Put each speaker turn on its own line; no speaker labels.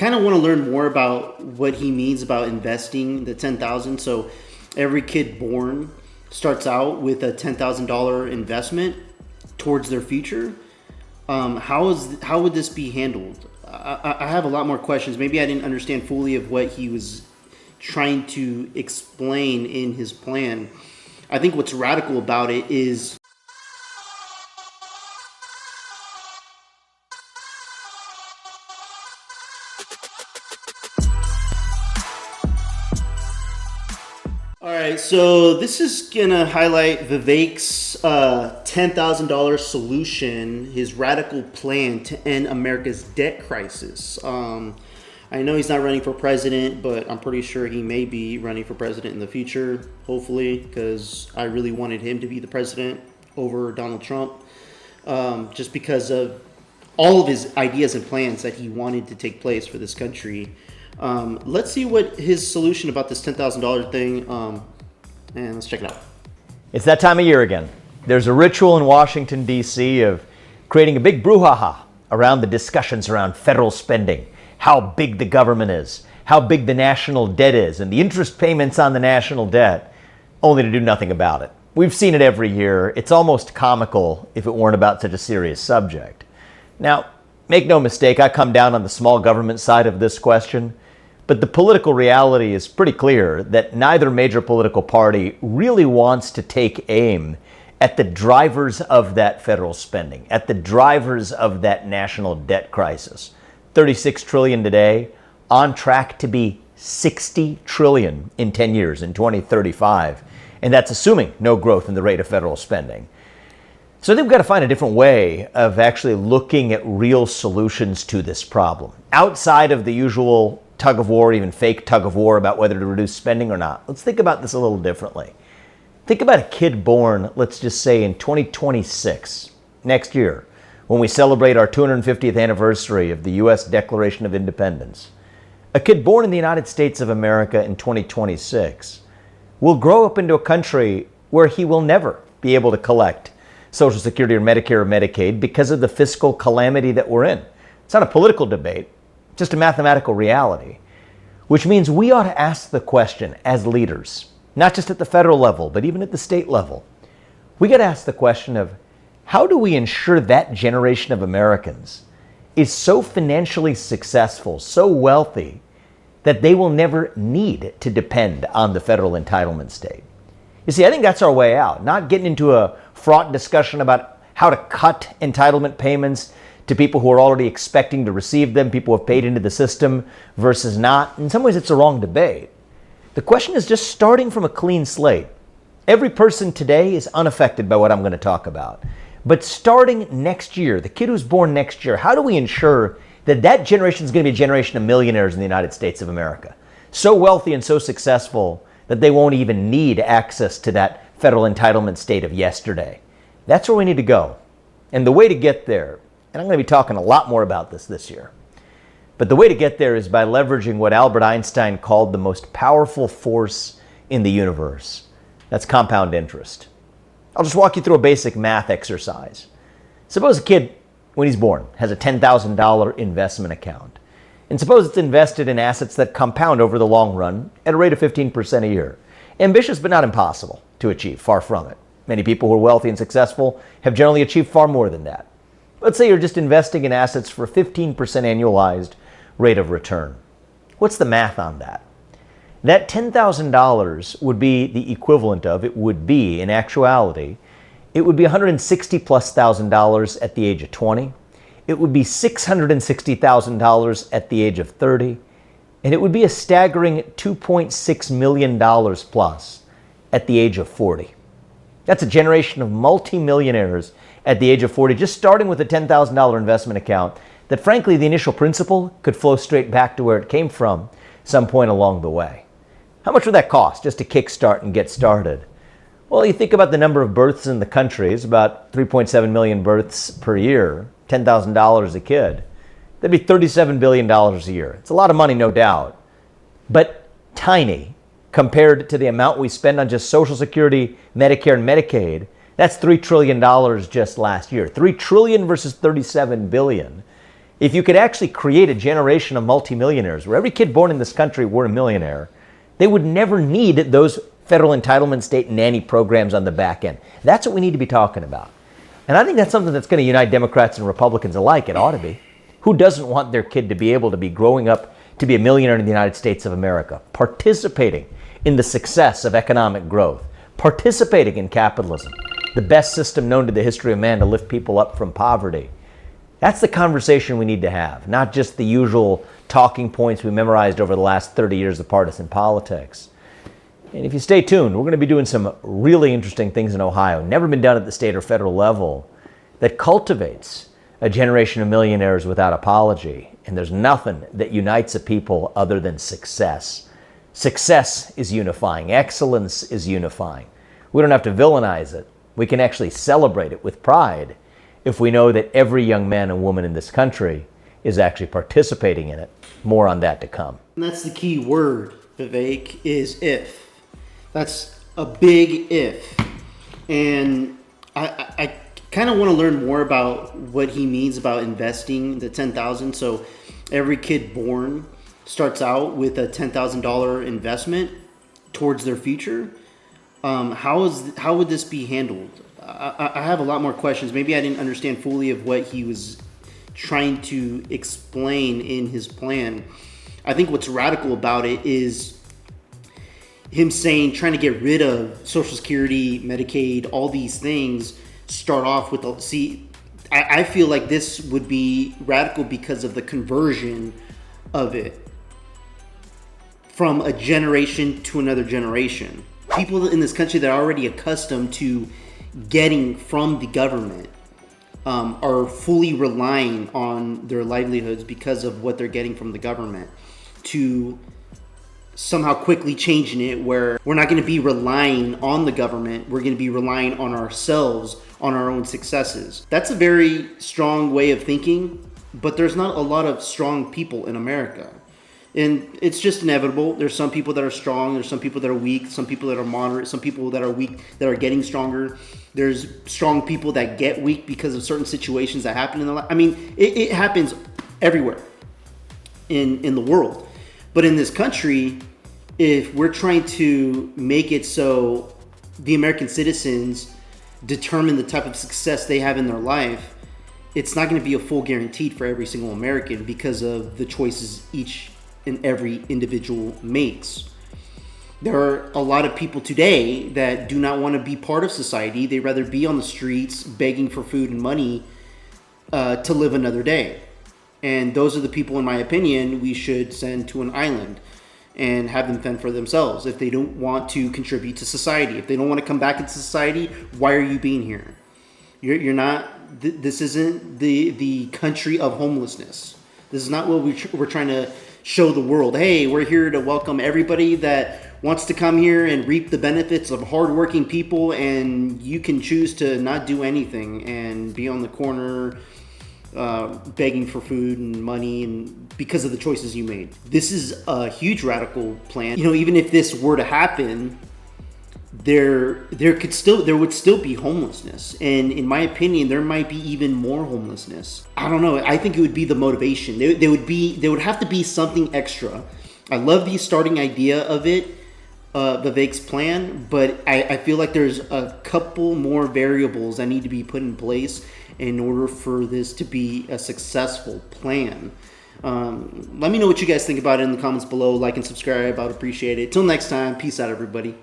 kind of want to learn more about what he means about investing the 10,000. So every kid born starts out with a $10,000 investment towards their future. How would this be handled? I have a lot more questions. Maybe I didn't understand fully of what he was trying to explain in his plan. I think what's radical about it is all right, so this is gonna highlight Vivek's $10,000 solution, his radical plan to end America's debt crisis. I know he's not running for president, but I'm pretty sure he may be running for president in the future, hopefully, because I really wanted him to be the president over Donald Trump, just because of all of his ideas and plans that he wanted to take place for this country. Let's see what his solution about this $10,000 thing, and let's check it out.
It's that time of year again. There's a ritual in Washington, D.C. of creating a big brouhaha around the discussions around federal spending, how big the government is, how big the national debt is, and the interest payments on the national debt, only to do nothing about it. We've seen it every year. It's almost comical if it weren't about such a serious subject. Now, make no mistake, I come down on the small government side of this question, but the political reality is pretty clear that neither major political party really wants to take aim at the drivers of that federal spending, at the drivers of that national debt crisis. 36 trillion today, on track to be 60 trillion in 10 years, in 2035. And that's assuming no growth in the rate of federal spending. So I think we've got to find a different way of actually looking at real solutions to this problem. Outside of the usual tug of war, even fake tug of war about whether to reduce spending or not. Let's think about this a little differently. Think about a kid born, let's just say in 2026, next year, when we celebrate our 250th anniversary of the U.S. Declaration of Independence. A kid born in the United States of America in 2026 will grow up into a country where he will never be able to collect Social Security or Medicare or Medicaid because of the fiscal calamity that we're in. It's not a political debate, just a mathematical reality, which means we ought to ask the question as leaders, not just at the federal level, but even at the state level. We got to ask the question of how do we ensure that generation of Americans is so financially successful, so wealthy, that they will never need to depend on the federal entitlement state? You see, I think that's our way out, not getting into a fraught discussion about how to cut entitlement payments to people who are already expecting to receive them, people who have paid into the system versus not. In some ways, it's a wrong debate. The question is just starting from a clean slate. Every person today is unaffected by what I'm going to talk about. But starting next year, the kid who's born next year, how do we ensure that that generation is going to be a generation of millionaires in the United States of America? So wealthy and so successful that they won't even need access to that federal entitlement state of yesterday. That's where we need to go. And the way to get there, and I'm going to be talking a lot more about this year, but the way to get there is by leveraging what Albert Einstein called the most powerful force in the universe. That's compound interest. I'll just walk you through a basic math exercise. Suppose a kid, when he's born, has a $10,000 investment account. And suppose it's invested in assets that compound over the long run at a rate of 15% a year. Ambitious, but not impossible to achieve, far from it. Many people who are wealthy and successful have generally achieved far more than that. Let's say you're just investing in assets for a 15% annualized rate of return. What's the math on that? That $10,000 would be the equivalent of, it would be, in actuality, it would be $160,000+ at the age of 20. It would be $660,000 at the age of 30. And it would be a staggering $2.6 million plus at the age of 40. That's a generation of multimillionaires at the age of 40, just starting with a $10,000 investment account that, frankly, the initial principal could flow straight back to where it came from some point along the way. How much would that cost just to kickstart and get started? Well, you think about the number of births in the country. It's about 3.7 million births per year, $10,000 a kid. That'd be $37 billion a year. It's a lot of money, no doubt, but tiny compared to the amount we spend on just Social Security, Medicare, and Medicaid. That's $3 trillion just last year. $3 trillion versus $37 billion. If you could actually create a generation of multimillionaires where every kid born in this country were a millionaire, they would never need those federal entitlement state nanny programs on the back end. That's what we need to be talking about. And I think that's something that's going to unite Democrats and Republicans alike. It ought to be. Who doesn't want their kid to be able to be growing up to be a millionaire in the United States of America, participating in the success of economic growth, participating in capitalism, the best system known to the history of man to lift people up from poverty? That's the conversation we need to have, not just the usual talking points we memorized over the last 30 years of partisan politics. And if you stay tuned, we're going to be doing some really interesting things in Ohio, never been done at the state or federal level, that cultivates a generation of millionaires without apology. And there's nothing that unites a people other than success. Success is unifying. Excellence is unifying. We don't have to villainize it. We can actually celebrate it with pride if we know that every young man and woman in this country is actually participating in it. More on that to come.
And that's the key word, Vivek, is if. That's a big if. And I kind of want to learn more about what he means about investing the $10,000. So every kid born starts out with a $10,000 investment towards their future. How would this be handled? I have a lot more questions. Maybe I didn't understand fully of what he was trying to explain in his plan. I think what's radical about it is him saying, trying to get rid of Social Security, Medicaid, all these things, start off with I feel like this would be radical because of the conversion of it from a generation to another generation. People in this country that are already accustomed to getting from the government are fully relying on their livelihoods because of what they're getting from the government, to somehow quickly changing it where we're not going to be relying on the government. We're going to be relying on ourselves, on our own successes. That's a very strong way of thinking, but there's not a lot of strong people in America. And it's just inevitable. There's some people that are strong. There's some people that are weak. Some people that are moderate. Some people that are weak that are getting stronger. There's strong people that get weak because of certain situations that happen in the life. I mean, it happens everywhere in the world. But in this country, if we're trying to make it so the American citizens determine the type of success they have in their life, it's not going to be a full guaranteed for every single American because of the choices each and every individual makes. There are a lot of people today that do not want to be part of society. They rather be on the streets begging for food and money to live another day. And those are the people, in my opinion, we should send to an island and have them fend for themselves if they don't want to contribute to society. If they don't want to come back into society, why are you being here? You're not. This isn't the country of homelessness. This is not what we're trying to show the world. Hey, we're here to welcome everybody that wants to come here and reap the benefits of hardworking people, and you can choose to not do anything and be on the corner begging for food and money and because of the choices you made. This is a huge radical plan. You know, even if this were to happen, there would still be homelessness, and in my opinion, there might be even more homelessness. I don't know. I think it would be the motivation. There would have to be something extra. I love the starting idea of it, Vivek's plan, but I feel like there's a couple more variables that need to be put in place in order for this to be a successful plan. Let me know what you guys think about it in the comments below. Like and subscribe. I would appreciate it. Till next time, peace out, everybody.